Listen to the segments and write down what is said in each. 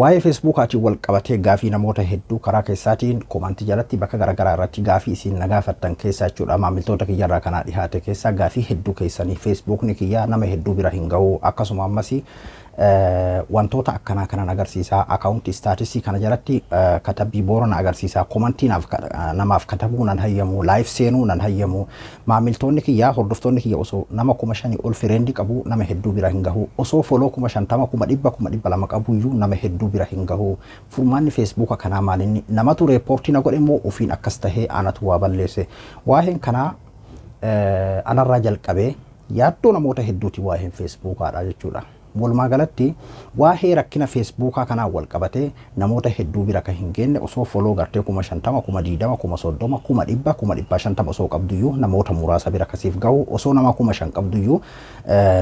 waa'ee Facebookaatiin wal qabatee gaafii namoota hedduu karaa keessaatiin komantii jalatti bakka garaagaraa irratti gaafii isin nagaafattan keessa jechuudha. Maamiltoota kiyyarraa kanaa dhihaate keessa gaafii hedduu keessanii Facebookni kiyyaa nama hedduu bira hin gahu akkasuma ammas wantoota akkanaa kana agarsiisaa akaawuntii staatisii kana jalatti katabbii boorana agarsiisaa komantii namaaf katabuu nan hayyamu laayif seenuu nan hayyamu maamiltoonni kiyyaa hordoftoonni kiyya osoo nama 5,000 ol fireendi qabu nama hedduu bira hin gahu osoo foloo 50,000 100,200 qabu iyyuu nama hedduu bira hin gahu furmaanni feesbuuka kanaa maalinni namatu reepoortii na godhe immoo ofiin akkas tahee anatu waa balleesse waa'een kanaa anarraa jalqabee yaaddoo namoota hedduuti waa'een feesbuukaadha jechuudha. Walumaa galatti waa'ee rakkina feesbuukaa kanaa wal qabatee namoota hedduu bira kan hin geenne osoo foloo gartee 50,000 20,000 30,000 100,000 150 osoo qabduyyuu namoota muraasa bira kasiif gahu osoo nama 5,000 qabduyyuu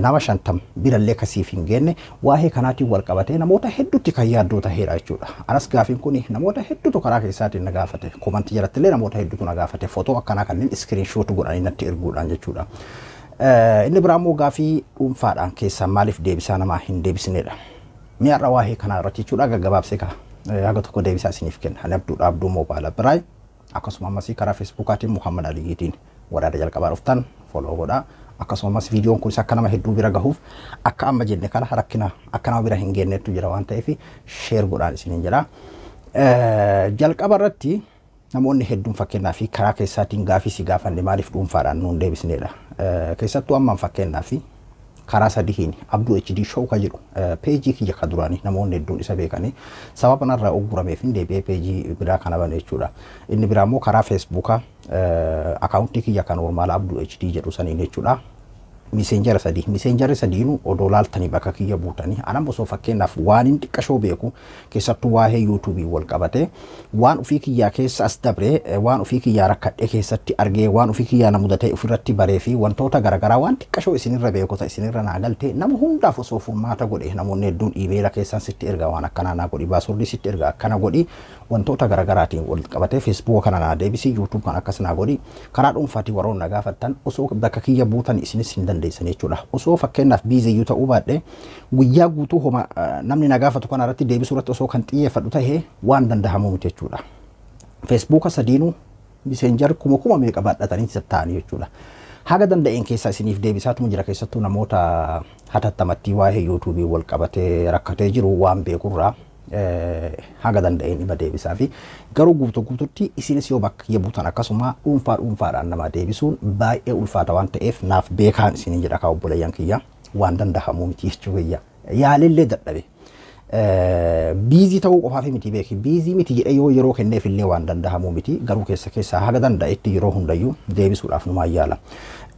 nama 50 birallee kasiif hin geenne waa'ee kanaatiin wal qabatee namoota hedduutti kan yaaddoo taheedha jechuudha. Anas gaafiin kun namoota hedduutu karaa keessaatiin na gaafate komantii jalattillee namoota hedduutu na gaafate footoo akkanaa kanneen iskiriinshoot godhanii natti erguudhaan jechuudha. Inni biraammoo gaafii dhuunfaadhaan keessaa maaliif deebisaa namaa hin deebisneedha. Mi'aarra waa'ee kanaa irratti jechuudha gaggabaabsee haga tokko deebisaa isiniif kenna. Ani Abduu Moobaala Biraay akkasuma ammas karaa feesbuukaatiin Muhammad Aliyiitiin waraada jalqabaa dhuftan foloo godhaa. Akkasuma ammas viidiyoon kunis akka nama hedduu bira gahuuf akka amma jenne kana rakkina akka nama bira hin geenneettu jira waan ta'eef sheer godhaan isiniin jedha. Jalqaba irratti namoonni hedduun fakkeenyaa fi karaa keessaatiin gaafii si gaafanne maaliif dhuunfaadhaan nuun deebisneedha. Keessattuu ammaan fakkeenyaa fi karaa sadihiin Abduu HD Show ka jedhu peejii kiyya ka duraanii namoonni hedduun isa beekanii sababa narraa uggurameef hin deebi'ee peejii biraa kana bane jechuudha. Inni biraa immoo karaa feesbuukaa akaawuntii kiyya kan normaala Abduu HD jedhu saniin jechuudha. Miseenjara sadiinuu odoo laaltanii bakka kiyya buutanii anam osoo fakkeenyaaf waan hin xiqqashoo beeku keessattuu waa'ee yuutuubii wal qabatee waan ofii kiyyaa keessa as dabree waan ofii kiyyaa rakkadhee keessatti argee waan ofii kiyyaa na mudatee ofirratti baree fi wantoota garaagaraa waan xiqqashoo isinirra beekota isinirra naa galtee nama hundaaf osoo furmaata godhe namoonni hedduun iimeela keessaan sitti erga waan akkanaa naa godhi baasordii sitti erga akkana godhi wantoota garaagaraatiin wal qabatee feesbuuka kana naa deebisi yuutuub kan akkas naa godhi karaa dhuunfaatii warroon na gaafattan osoo bakka kiyya buutan isinis hin dandeessan jechuudha. Osoo fakkeenyaaf biiziyyuu ta'uu baadhee guyyaa guutuu homa namni na gaafatu kana irratti deebisuu irratti osoo kan xiyyeeffadhu tahee waan dandahamu miti jechuudha. Feesbuuka sadiinuu miseenjar kuma meeqa baadhatanii ta'anii jechuudha. Haga danda'een keessaa isiniif deebisaatu jira keessattuu namoota hatattamattii waa'ee yuutuubii wal qabatee rakkatee jiru waan beekurraa haga danda'een dhibba deebisaa fi garuu guutuutti isinis yoo bakka kiyya buutan akkasuma dhuunfaadhaan nama deebisuun baay'ee ulfaata waan ta'eef naaf beekaan isiniin jedha kaa obboleeyyan kiyya waan dandahamu miti jechuu kiyya yaalillee dadhabe biizii ta'uu qofaaf miti beeki biizii miti jedhee yoo yeroo kenneef illee waan dandahamu miti garuu keessaa haga danda'etti yeroo hundayyuu deebisuudhaaf numaan yaala.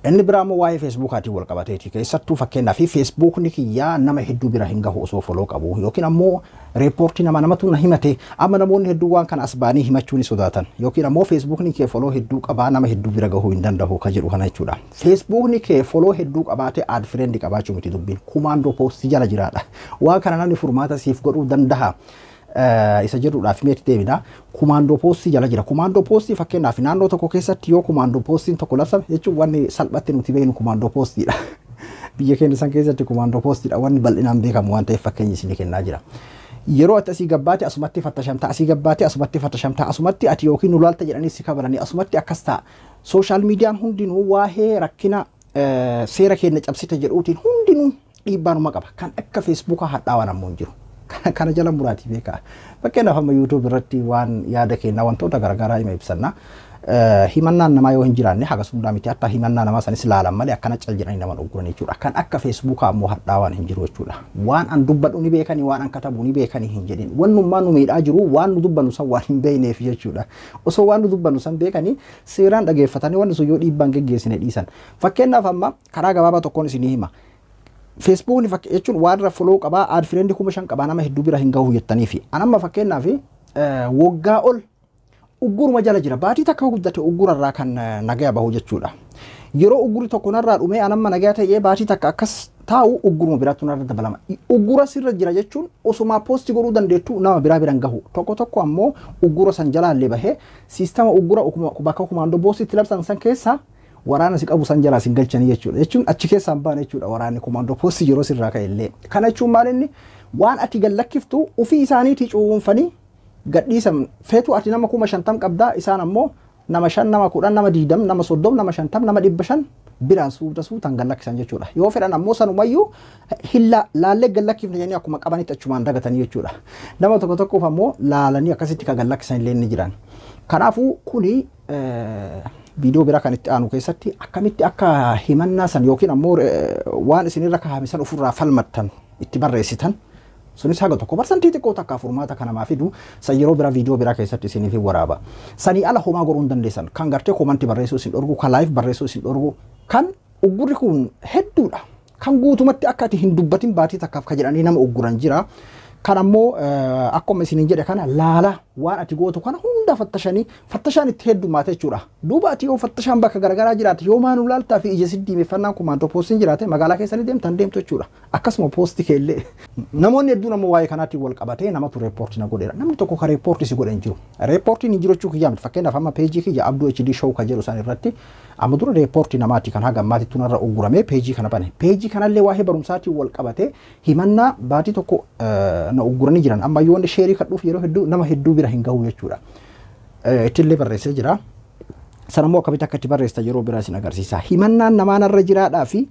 Inni biraammoo waa'ee feesbuukaatiin wal qabateeti keessattuu fakkeenyaa fi feesbuukni kiyyaa nama hedduu bira hin gahu osoo foloo qabu yookiin ammoo reepoortii namatu na himate amma namoonni hedduu waan kana as baanii himachuu ni sodaatan yookiin ammoo feesbuukni kee foloo hedduu qabaa nama hedduu bira gahuu hin danda'u ka jedhu kana jechuudha. Feesbuukni kee foloo hedduu qabaatee aad fireendii qabaachuu miti dubbiin kumaandoo poostii jala jiraadha waan kana namni furmaata siif godhuu danda'a. Isa jedhuudhaaf meetti deebina kumaandoo poostii jala jira. Kumaandoo poostii fakkeenyaaf naannoo tokko keessatti yoo kumaandoo poostiin tokko labsame jechuun wanni salphatti nuti beeknu kumaandoo poostiidha. Biyya keenya san keessatti kumaandoo poostiidha wanni bal'inaan beekamu waan ta'eef fakkeenyi isin kennaa jira. Yeroo ati asii gabbaate asumatti fattashamtaa asii gabbaate asumatti fattashamtaa asumatti ati yookiin nu laalta jedhanii si kabalanii asumatti akkas ta'a. Sooshaal miidiyaan hundinuu waa'ee rakkina seera keenya cabsite jedhuutiin hundinuu dhiibbaanuma qaba. Kan akka feesbuukaa hadhaawaan ammoo hin jiru. Kana jala muraatii beekaa. Fakkeenyaaf amma yuutuub irratti waan yaada kennaa wantoota garaagaraa hima ibsanna. Himannaan namaa yoo hin jiraanne haga sundaa miti hatta himannaa namaa sanis laalan malee akkana cal jedhanii nama dhugguran jechuudha. Kan akka feesbuukaa ammoo hadhaawaan hin jiru jechuudha. Waan an dubbadhu ni beekanii waan an katabu ni beekanii hin jedhin. Wannummaan nu miidhaa jiru waan nu dubbannu san waan hin beekneef jechuudha. Osoo waan nu dubbannu san beekanii seeraan dhageeffatanii wanni sun yoo dhiibbaan geggeessine dhiisan. Fakkeenyaaf amma karaa gabaabaa tokkoon isinii hima. Feesbuukni jechuun waan foloo qabaa aad fireendii 5,000 qabaa nama hedduu bira hin gahu jettanii fi anamma fakkeenyaaf waggaa ol ugguruma jala jira baatii takka guddate uggurarraa kan nagaya bahu jechuudha. Yeroo ugguri tokko narraa dhumee anamma nagaya ta'ee baatii takka akkas taa'u ugguruma biraatu narra dabalama. Uggura sirra jira jechuun osuma poostii godhuu dandeettu nama biraa gahu. Tokko ammoo uggura san jalaallee bahee siistama uggura bakka kumaandoo poostii labsan san keessa waraana si qabu san jala sin galchanii jechuudha. Jechuun achi keessaan baane jechuudha waraanni komandoo poostii yeroo sirraa ka'e illee. Kana jechuun maal inni waan ati gallakkiftu ofii isaaniitii cuunfanii gadhiisan feetu ati nama 50 qabdaa isaan ammoo nama 5 nama 10 nama 20 nama 30 nama 50 nama 500 biraan suutaan gallakkisan jechuudha. Yoo fedhan ammoo sanumayyuu hilla laallee gallakkifne jennee akkuma qabanitti achumaan dagatanii jechuudha. Nama tokko tokkoof ammoo laalanii akkasitti ka gallakkisan illee ni jiran. Kanaafuu kuni viidiyoo biraa kan itti aanu keessatti akkamitti akka himannaa san yookiin ammoo waan isinirra kaa'ame san ofirraa falmattan itti barreessitan sunis haga tokko barsantii xiqqoo takka furmaata kanamaa fidu san yeroo biraa viidiyoo biraa keessatti isiniif waraaba. Sanii ala homaa godhuu hin dandeessan kan gartee komantii barreessuu isin dhorgu kan laayif barreessuu isin dhorgu kan uggurri kun hedduudha. Kan guutumatti akka ati hin dubbatin baatii takkaaf ka jedhanii nama ugguran jira. Kan ammoo akkuma isiniin jedhe kana laala waan ati gootu kana hunda fattashaan itti heddummaate jechuudha. Duuba ati yoo fattashaan bakka garagaraa jiraate yoo maanuu laaltaa fi ija siddiimeffannaan kumaantoo poostiin jiraate magaalaa keessanii deemtu jechuudha. Akkasuma poostii keellee namoonni hedduun ammoo waa'ee kanaatti wal qabatee namatu reepoortii na godheera. Namni tokko ka reepoortii si godhe hin jiru. Reepoortiin hin jiru jechuu kiyyaa miti. Fakkeenyaaf amma peejii kiyya Abduu HD Show ka jedhu san irratti amma dura reepoortii namaati kan haga ammaatti tunarra ugguramee peejii kana bane. Peejii kanallee waa'ee barumsaatiin wal qabatee himannaa baatii tokko na ugguranii jiran amma yoo sheerii kadhuuf yeroo hedduu nama hedduu bira hin gahu jechuudha. Ittillee barreessee jira. Sanammoo akkamitti akka itti barreessa yeroo biraa isin agarsiisa. Himannaan namaanarra jiraadhaa fi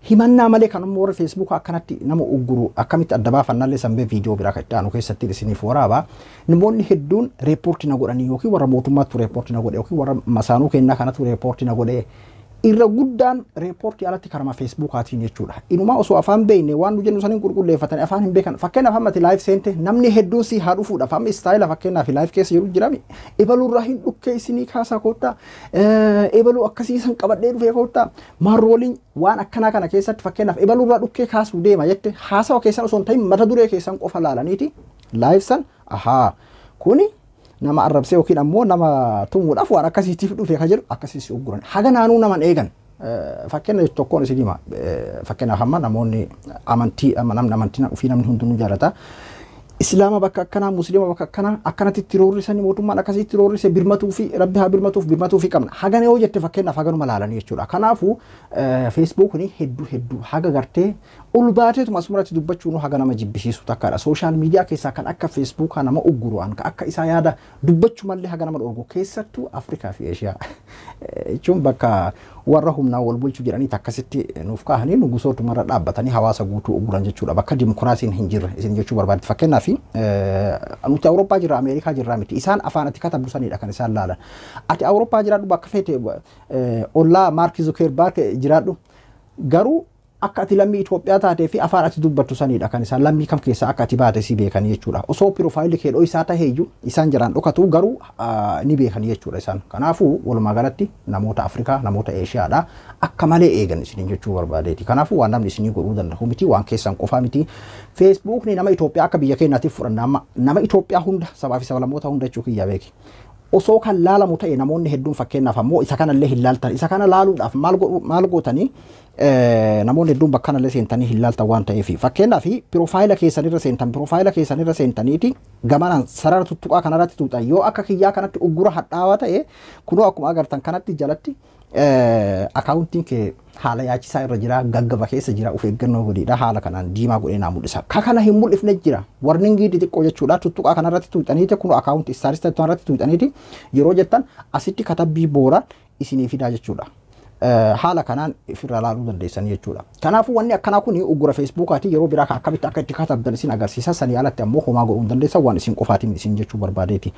himannaa malee kan ammoo warra Facebook akkanatti nama ugguru akkamitti adda baafannaallee sanbee viidiyoo biraa kan itti aanu keessatti isiniif waraaba. Namoonni hedduun reepoortii na godhanii yookiin warra mootummaatu reepoortii na godhe yookiin warra masaanuu kennaa kanatu reepoortii na godhe irra guddaan reepoortii alatti karama Facebookaatiin jechuudha. Inumaa osoo afaan beekne waan nu jennu saniin qulqulleeffatanii afaan hin beekan. Fakkeenyaaf ammati laayif seente namni hedduun si haa dhufuudha. Amma istaayila fakkeenyaaf laayif keessa jiru jirami. Ebalurraa hin dhukkee isinii kaasaa koottaa. Ebaluu akkasii san qabadhee dhufee koottaa. Maarrooliin waan akkanaa kana keessatti fakkeenyaaf ebalurraa dhukkee kaasuu deema jette haasawa keessan osoo hin ta'in mata duree keessan qofa laalaniiti. Laayif san kuni nama arrabsee yookiin ammoo nama tumuudhaaf waan akkasiitiif dhufe ka jedhu akkasiis ugguran. Haga naanuu naman eegan fakkeenya tokkoon isin hima. Fakkeenyaaf amma namoonni amantii namni amantii ofii namni hundinuu jaalata. Islaama bakka akkanaa Musliima bakka akkanaa akkanatti tiroorrisanii mootummaan akkasitti tiroorrise birmatuu fi rabbi haa birmatuu fi qabna. Haga yoo jette fakkeenyaaf haganuma laalanii jechuudha. Kanaafuu Facebookni hedduu haga gartee ol baateetuma asumarratti dubbachuun haga nama jibbisiisu takkaadha. Sooshaal miidiyaa keessaa kan akka Facebookaa nama ugguru'an kan akka isaa yaada dubbachuu mallee haga nama dhorgu keessattuu Afrikaa fi Eeshiyaa jechuun bakka warra humnaa wal bulchuu jedhanii akkasitti nuuf kaahanii nu gusootumarra dhaabbatanii hawaasa guutuu ugguran jechuudha. Bakka dimokiraasiin hin jirre isin jechuu barbaadde fakkeenyaaf nuti Awurooppaa jirra Ameerikaa jirra miti isaan afaan ati katabdu sanidha kan isaan laalan. Ati Awurooppaa jiraadhu bakka feete ollaa Maark Zuukerbarg jiraadhu garuu akka ati lammii Itoophiyaa taatee fi afaan ati dubbattu sanidha kan isaan lammii kam keessaa akka ati baate si beekanii jechuudha. Osoo piroofaayilii kee isaa taheeyyuu isaan jiraan dhokatu garuu ni beekanii jechuudha isaan. Kanaafuu walumaa galatti namoota Afrikaa namoota Eeshiyaadha akka malee eegan isin jechuu barbaadeeti. Kanaafuu waan namni isinii godhuu danda'u miti waan keessan qofaa miti. Facebookni nama Itoophiyaa akka biyya keenyaatiif fudhanna nama Itoophiyaa hunda sabaa fi sablammoota hunda jechuu kiyya beeki. Osoo kan laalamu ta'e namoonni hedduun fakkeenyaaf ammoo isa kanallee hin laaltan isa kana laaluudhaaf maal gootanii namoonni hedduun bakka kanallee seentanii hin laaltan waan ta'eef fakkeenyaaf piroofaayila keessanirra seentaniiti gamanaan sarara tuttuqaa kanarratti tuuxan yoo akka kiyyaa kanatti uggura hadhaawaa ta'e kunoo akkuma agartan kanatti jalatti akaawuntiin kee haala yaachisaa irra jira gaggaba keessa jira of eeggannoo godhiidha haala kanaan diimaa godhee naa mul'isa. Kana hin mul'ifne jira warningii xixiqqoo jechuudha tuttuqaa kanarratti tuuxaniiti kun akaawuntii istaarista irratti tuuxaniiti yeroo jettan asitti katabbii boora isinii fidaa jechuudha. Haala kanaan ofirra laaluu dandeessan jechuudha. Kanaafuu wanni akkanaa kun uggura Facebookaati yeroo biraa akkamitti akka itti katabdan isin agarsiisa sanii alatti ammoo homaa godhuu dandeessan waan isin qofaatiin isin jechuu barbaadeeti.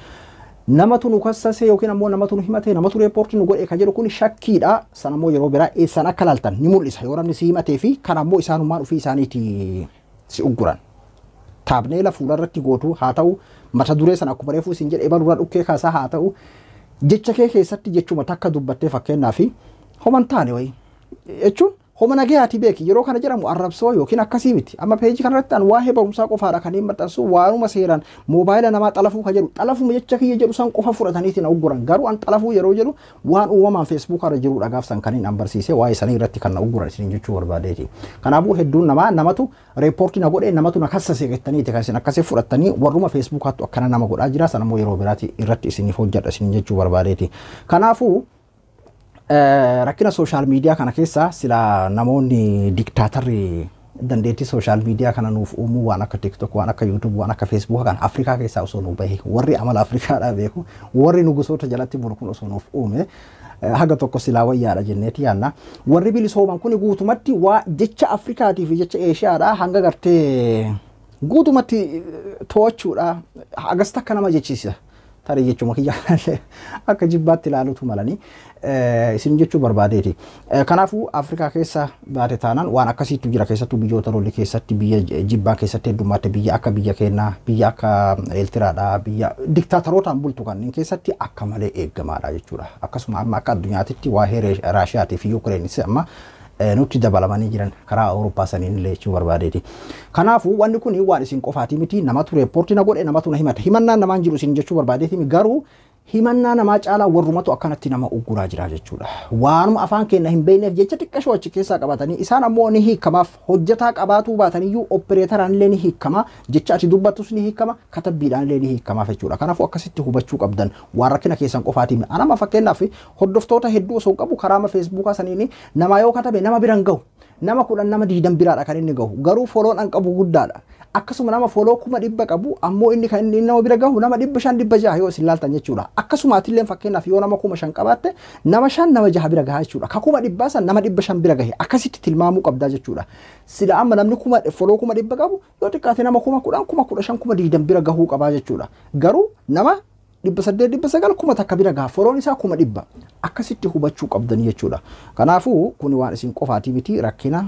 Namatu nu kassase yookiin ammoo namatu nu himate namatu reepoortii nu godhe ka jedhu kun shakkiidha. San ammoo yeroo biraa eessan akka laaltan ni mul'isa yoo namni si himatee fi kan ammoo isaanumaan ofii isaaniiti si ugguran. Taabneela fuularratti gootu haa ta'u mata duree sana akkuma reefuu isin jedhe ebalurraa dhukkee kaasaa haa ta'u jecha kee keessatti jechuma takka dubbattee fakkeenyaaf homan taane wayi jechuun homa nagayaati beeki yeroo kana jedhamu arrabsoo yookiin akkasii miti amma peejii kanarratti an waa'ee barumsaa qofaadha kan hin maxxansu waanuma seeraan moobaayila namaa xalafuu ka jedhu xalafuma jecha kiyya jedhu san qofa fudhataniiti na ugguran garuu an xalafuu yeroo jedhu waan uumamaan feesbuukarra jirudha gaaf san kaniin an barsiise waa'ee sanii irratti kan na ugguran isin jechuu barbaadeeti. Kanaafuu hedduun namatu reepoortii na godhe namatu na kassase jettaniiti kan isin akkasii fudhattanii warruma feesbuukaattu akkana nama godhaa jira sanammoo yeroo biraati irratti isiniif hojjedha isin jechuu barbaadeeti. Kanaafuu rakkina social media kana keessa sila namoonni diktaatarri dandeettii social media kana nuuf uumuu waan akka TikTok waan akka YouTube waan akka Facebook kan Afrikaa keessaa osoo nu bahe warri amala Afrikaadhaa beeku warri nugusoota jalatti bulu kun osoo nuuf uume haga tokko silaa wayyaadha jenneeti yaanna warri bilisooman kun guutumatti waa jecha Afrikaatii fi jecha Eeshiyaadhaa hanga gartee guutumatti to'achuudha hagas takka nama jechiisa tarii jechuma kiyyaa akka jibbaatti ilaalutu malanii isin jechuu barbaadeeti. Kanaafuu Afrikaa keessa baate taanaan waan akkasiitu jira keessattuu biyyoota lolli keessatti biyya jibbaa keessatti heddummaatti biyya akka biyya keenyaa biyya akka Eertiraadhaa biyya diktaatarotaan bultu kanneen keessatti akka malee eeggamaadha jechuudha. Akkasuma amma akka addunyaatitti waa'ee Raashiyaatii fi Yuukireenis amma nutti dabalamanii jiran karaa Awurooppaa saniin illee jechuu barbaadeeti. Kanaafuu wanni kun waan isin qofaati miti namatu reepoortii na godhe namatu na himata. Himannaan namaan jiru isin jechuu barbaadeeti garuu himannaa namaa caalaa warrumatu akkanatti nama ugguraa jira jechuudha. Waanuma afaan keenya hin beekneef jecha xiqqashoo achi keessaa qabatanii isaan ammoo ni hiikamaaf hojjetaa qabaatuu baataniyyuu opereeteraan illee ni hiikama jecha ati dubbattus ni hiikama katabbiidhaan illee ni hiikamaaf jechuudha. Kanaafuu akkasitti hubachuu qabdan waan rakkina keessan qofaatiin anama fakkeenyaaf hordoftoota hedduu osoo qabu karaama feesbuukaa saniin nama yoo katabe nama biran gahu nama 10 nama 20 biraadha kan inni gahu garuu foloon an qabu guddaadha. Akkasuma nama foloo 100 qabu ammoo inni kan inni nama bira gahu nama 500 yoo isin laaltan jechuudha. Akkasuma atillee fakkeenyaaf yoo nama 500 qabaatte nama 5 nama 6 bira gahaa jechuudha. Ka 100 san nama 500 bira gahe akkasitti tilmaamuu qabdaa jechuudha. Sila amma namni foloo 100 qabu yoo xiqqaate nama 10 15 20 bira gahuu qabaa jechuudha. Garuu nama 800 kuma takka bira gaha foloon isaa 100 akkasitti hubachuu qabdan jechuudha. Kanaafuu kun waan isin qofaati miti rakkina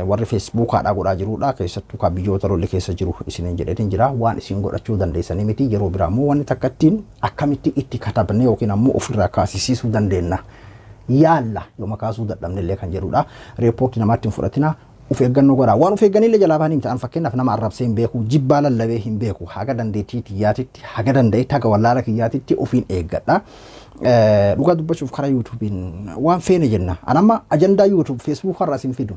warri Facebookaadhaa godhaa jiruudha keessattuu ka biyyoota lolli keessa jiru isiniin jedheetiin jira waan isin godhachuu dandeessanii miti yeroo biraa immoo wanni takka ittiin akkamitti itti katabne yookiin ammoo ofirraa kaasisiisuu dandeenya yaalla yooma kaasuu dadhabne illee kan jedhuudha reepoortii namaatti hin fudhatina of eeggannoo godhaa waan of eegganii illee jalaa baanii ta'an fakkeenyaaf nama arrabsee hin beeku jibbaa lallabee hin beeku haga dandeettii kiyyaatitti haga dandeetti haga wallaala kiyyaatitti ofiin eeggadha. Dhugaa dubbachuuf karaa YouTubein waan feene jenna. Anamma ajandaa YouTube Facebook irraa isin fidu.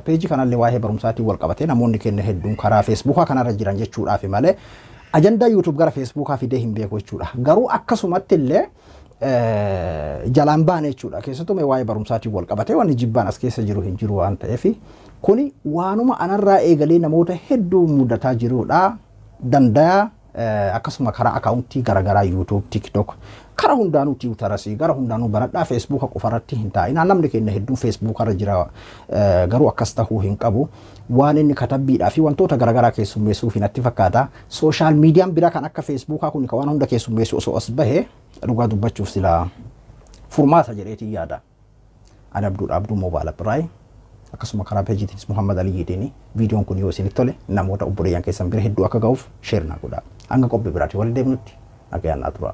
Peejii kanallee waa'ee barumsaatiin wal qabatee namoonni keenya hedduun karaa Facebook kanarra jiran jechuudhaaf malee ajandaa YouTube gara Facebook fidee hin beeku jechuudha. Garuu akkasumatti illee jalaan baane jechuudha. Keessattuu waa'ee barumsaatiin wal qabatee waan jibbaan as keessa jiru hin jiru waan ta'eef kuni waanuma anarraa eegalee namoota hedduu mudataa jiruudha. Danda'a akkasuma karaa akaawuntii garagaraa YouTube, TikTok karaa hundaanuu Twitterasii gara hundaanuu baradhaa Facebook qofarratti hin taa'in namni keenya hedduun Facebook irra jira garuu akkas tahuu hin qabu waan inni katabbiidhaa fi wantoota garagaraa keessummeessuuf natti fakkaata social media bira kan akka Facebook kun waan hunda keessummeessu osoo as bahe dhugaa dubbachuuf sila furmaata jedheetii yaada. Ani Abduu Mobile Appiraay akkasuma karaa peejiitiinis Muhammad Ali Yidiini viidiyoon kun yoo isinitti tole namoota obboleeyyan keessan bira hedduu akka ga'uuf sheer naa godhaa hanga qophii biraatti wal deemnutti nagayaan naa tura.